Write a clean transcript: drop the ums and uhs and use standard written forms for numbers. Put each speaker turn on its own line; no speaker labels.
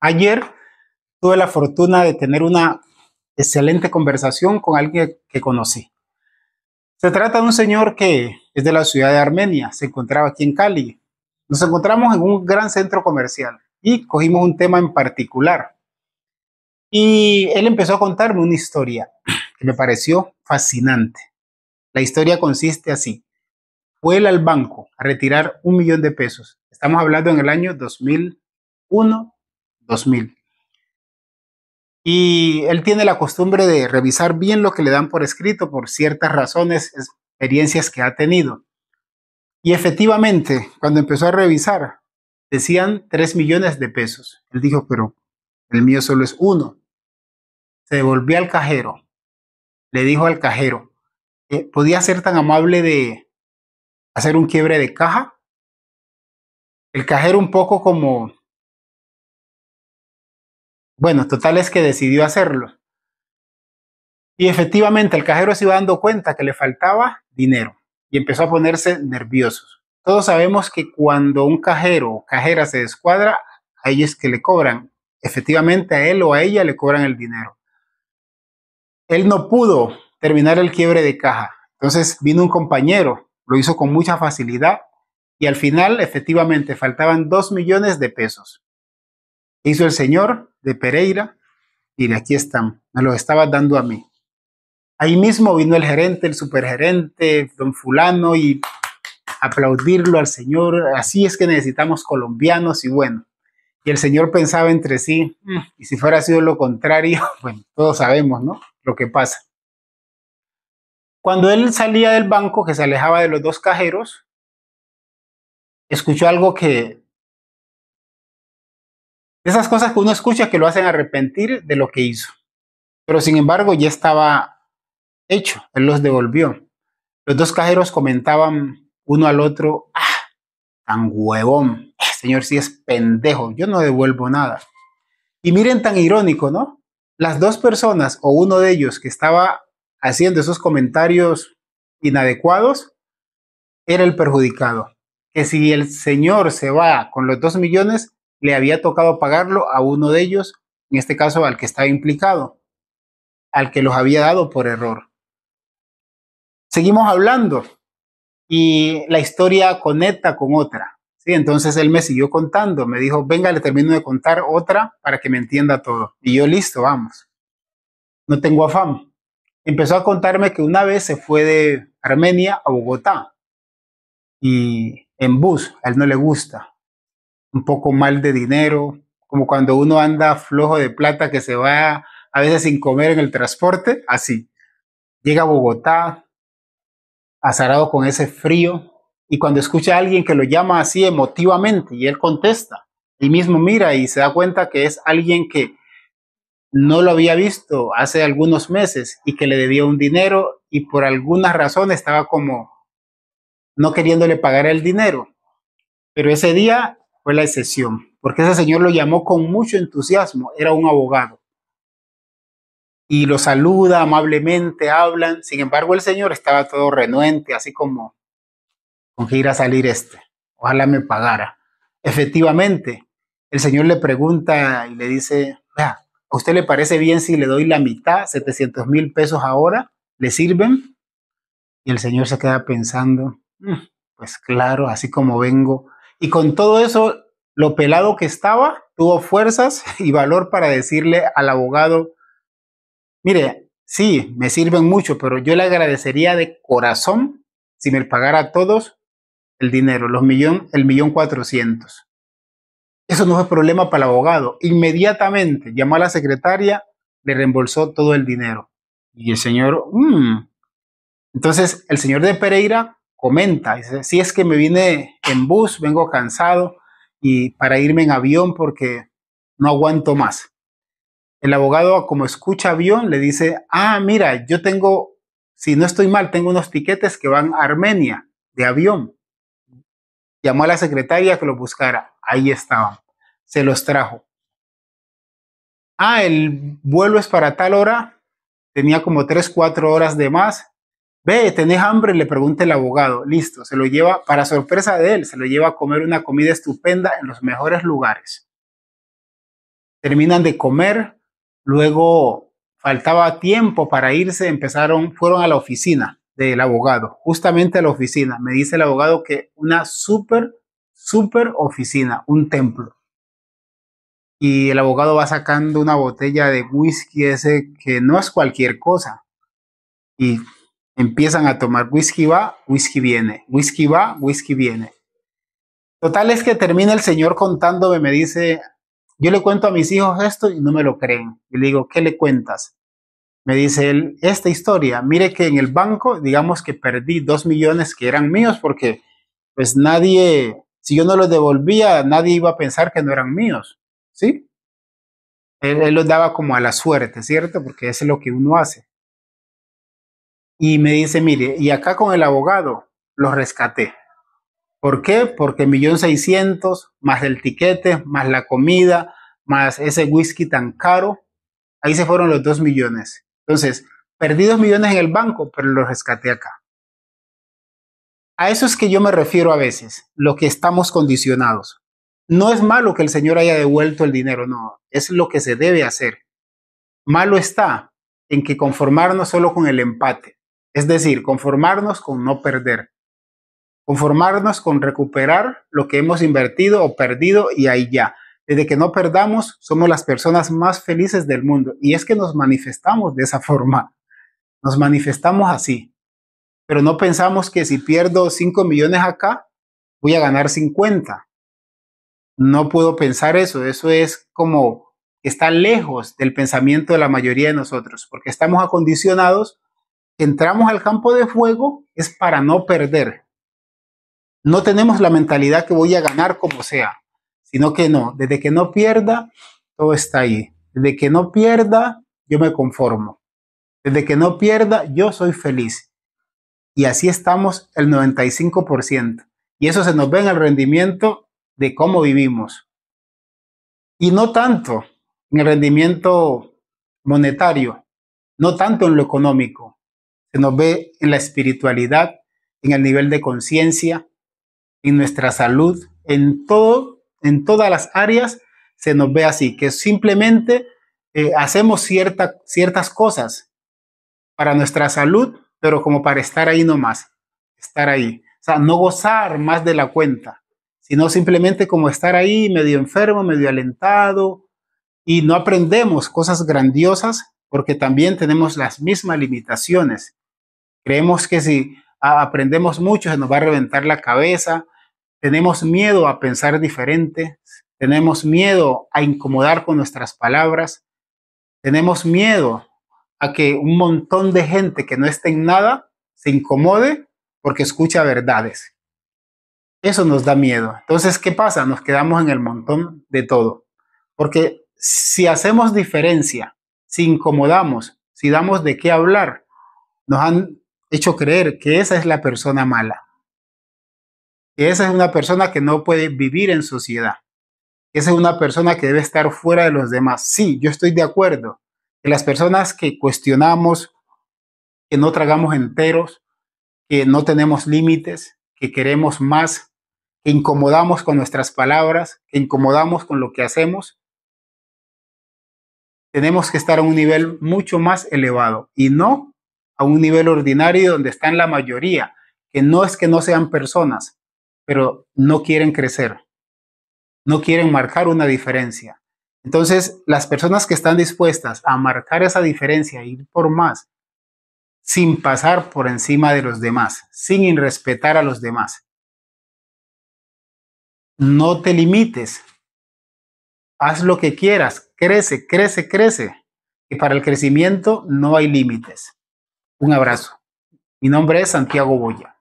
Ayer tuve la fortuna de tener una excelente conversación con alguien que conocí. Se trata de un señor que es de la ciudad de Armenia, se encontraba aquí en Cali. Nos encontramos en un gran centro comercial y cogimos un tema en particular. Y él empezó a contarme una historia que me pareció fascinante. La historia consiste así. Fue él al banco a retirar 1 millón de pesos. Estamos hablando en el año 2001, 2000. Y él tiene la costumbre de revisar bien lo que le dan por escrito por ciertas razones, experiencias que ha tenido. Y efectivamente, cuando empezó a revisar, decían 3 millones de pesos. Él dijo, pero el mío solo es uno. Se devolvió al cajero. Le dijo al cajero, ¿podía ser tan amable de hacer un quiebre de caja? El cajero un poco como, bueno, total es que decidió hacerlo. Y efectivamente el cajero se iba dando cuenta que le faltaba dinero y empezó a ponerse nervioso. Todos sabemos que cuando un cajero o cajera se descuadra, a ellos que le cobran. Efectivamente a él o a ella le cobran el dinero. Él no pudo terminar el quiebre de caja. Entonces vino un compañero, lo hizo con mucha facilidad y al final efectivamente faltaban 2 millones de pesos. Hizo el señor de Pereira y de aquí están, me los estaba dando a mí. Ahí mismo vino el gerente, el supergerente, don fulano, y aplaudirlo al señor. Así es que necesitamos colombianos y bueno. Y el señor pensaba entre sí, y si fuera sido lo contrario, bueno, todos sabemos, ¿no? Lo que pasa. Cuando él salía del banco, que se alejaba de los dos cajeros, escuchó algo que, esas cosas que uno escucha que lo hacen arrepentir de lo que hizo. Pero sin embargo ya estaba hecho, él los devolvió. Los dos cajeros comentaban uno al otro, tan huevón, señor sí es pendejo, yo no devuelvo nada. Y miren tan irónico, ¿no? Las dos personas o uno de ellos que estaba haciendo esos comentarios inadecuados era el perjudicado. Que si el señor se va con los 2 millones, le había tocado pagarlo a uno de ellos, en este caso al que estaba implicado, al que los había dado por error. Seguimos hablando y la historia conecta con otra. ¿Sí? Entonces él me siguió contando, me dijo, venga, le termino de contar otra para que me entienda todo. Y yo, listo, vamos. No tengo afán. Empezó a contarme que una vez se fue de Armenia a Bogotá y en bus, a él no le gusta, un poco mal de dinero, como cuando uno anda flojo de plata que se va a veces sin comer en el transporte, así. Llega a Bogotá, azarado con ese frío, y cuando escucha a alguien que lo llama así emotivamente y él contesta, él mismo mira y se da cuenta que es alguien que no lo había visto hace algunos meses y que le debía un dinero y por alguna razón estaba como no queriéndole pagar el dinero. Pero ese día fue la excepción, porque ese señor lo llamó con mucho entusiasmo, era un abogado. Y lo saluda amablemente, hablan. Sin embargo, el señor estaba todo renuente, así como con que ir a salir este. Ojalá me pagara. Efectivamente, el señor le pregunta y le dice, vea, ¿a usted le parece bien si le doy la mitad, 700,000 pesos ahora? ¿Le sirven? Y el señor se queda pensando, pues claro, así como vengo. Y con todo eso, lo pelado que estaba, tuvo fuerzas y valor para decirle al abogado, mire, sí, me sirven mucho, pero yo le agradecería de corazón si me pagara a todos el dinero, el 1.400.000. Eso no fue problema para el abogado. Inmediatamente llamó a la secretaria, le reembolsó todo el dinero. Y el señor, Entonces el señor de Pereira comenta, dice, si es que me vine en bus, vengo cansado y para irme en avión porque no aguanto más. El abogado, como escucha avión, le dice, mira, yo tengo, si no estoy mal, tengo unos tiquetes que van a Armenia de avión. Llamó a la secretaria que los buscara. Ahí estaban. Se los trajo. El vuelo es para tal hora. Tenía como 3, 4 horas de más. Ve, ¿tenés hambre? Le pregunta el abogado. Listo, se lo lleva, para sorpresa de él, se lo lleva a comer una comida estupenda en los mejores lugares. terminan de comer, luego faltaba tiempo para irse, fueron a la oficina del abogado, justamente a la oficina. Me dice el abogado que una súper oficina, un templo. Y el abogado va sacando una botella de whisky ese que no es cualquier cosa. Y empiezan a tomar whisky va, whisky viene, whisky va, whisky viene. Total es que termina el señor contándome, me dice, yo le cuento a mis hijos esto y no me lo creen. Y le digo, ¿qué le cuentas? Me dice él, esta historia, mire que en el banco, digamos que perdí 2 millones que eran míos porque pues nadie, si yo no los devolvía, nadie iba a pensar que no eran míos, ¿sí? Él los daba como a la suerte, ¿cierto? Porque eso es lo que uno hace. Y me dice, mire, y acá con el abogado los rescaté. ¿Por qué? Porque 1.600.000 más el tiquete, más la comida, más ese whisky tan caro, ahí se fueron los 2 millones. Entonces, perdí 2 millones en el banco, pero los rescaté acá. A eso es que yo me refiero a veces, lo que estamos condicionados. No es malo que el Señor haya devuelto el dinero, no, es lo que se debe hacer. Malo está en que conformarnos solo con el empate, es decir, conformarnos con no perder, conformarnos con recuperar lo que hemos invertido o perdido y ahí ya. Desde que no perdamos, somos las personas más felices del mundo. Y es que nos manifestamos de esa forma, nos manifestamos así, pero no pensamos que si pierdo 5 millones acá, voy a ganar 50. No puedo pensar eso, eso es como está lejos del pensamiento de la mayoría de nosotros, porque estamos acondicionados, entramos al campo de juego es para no perder. No tenemos la mentalidad que voy a ganar como sea, sino que no, desde que no pierda, todo está ahí. Desde que no pierda, yo me conformo. Desde que no pierda, yo soy feliz. Y así estamos el 95%. Y eso se nos ve en el rendimiento de cómo vivimos. Y no tanto en el rendimiento monetario, no tanto en lo económico. Se nos ve en la espiritualidad, en el nivel de conciencia, en nuestra salud, en todo, en todas las áreas se nos ve así, que simplemente hacemos ciertas cosas para nuestra salud, pero como para estar ahí nomás, estar ahí. O sea, no gozar más de la cuenta, sino simplemente como estar ahí medio enfermo, medio alentado, y no aprendemos cosas grandiosas porque también tenemos las mismas limitaciones. Creemos que si aprendemos mucho se nos va a reventar la cabeza, tenemos miedo a pensar diferente, tenemos miedo a incomodar con nuestras palabras, tenemos miedo a que un montón de gente que no esté en nada se incomode porque escucha verdades. Eso nos da miedo. Entonces, ¿qué pasa? Nos quedamos en el montón de todo. Porque si hacemos diferencia, si incomodamos, si damos de qué hablar, nos han hecho creer que esa es la persona mala, que esa es una persona que no puede vivir en sociedad, que esa es una persona que debe estar fuera de los demás. Sí, yo estoy de acuerdo que las personas que cuestionamos, que no tragamos enteros, que no tenemos límites, que queremos más, que incomodamos con nuestras palabras, que incomodamos con lo que hacemos, tenemos que estar a un nivel mucho más elevado y no a un nivel ordinario donde están la mayoría, que no es que no sean personas, pero no quieren crecer, no quieren marcar una diferencia. Entonces, las personas que están dispuestas a marcar esa diferencia, ir por más, sin pasar por encima de los demás, sin irrespetar a los demás. No te limites, haz lo que quieras, crece, crece, crece. Y para el crecimiento no hay límites. Un abrazo. Mi nombre es Santiago Boya.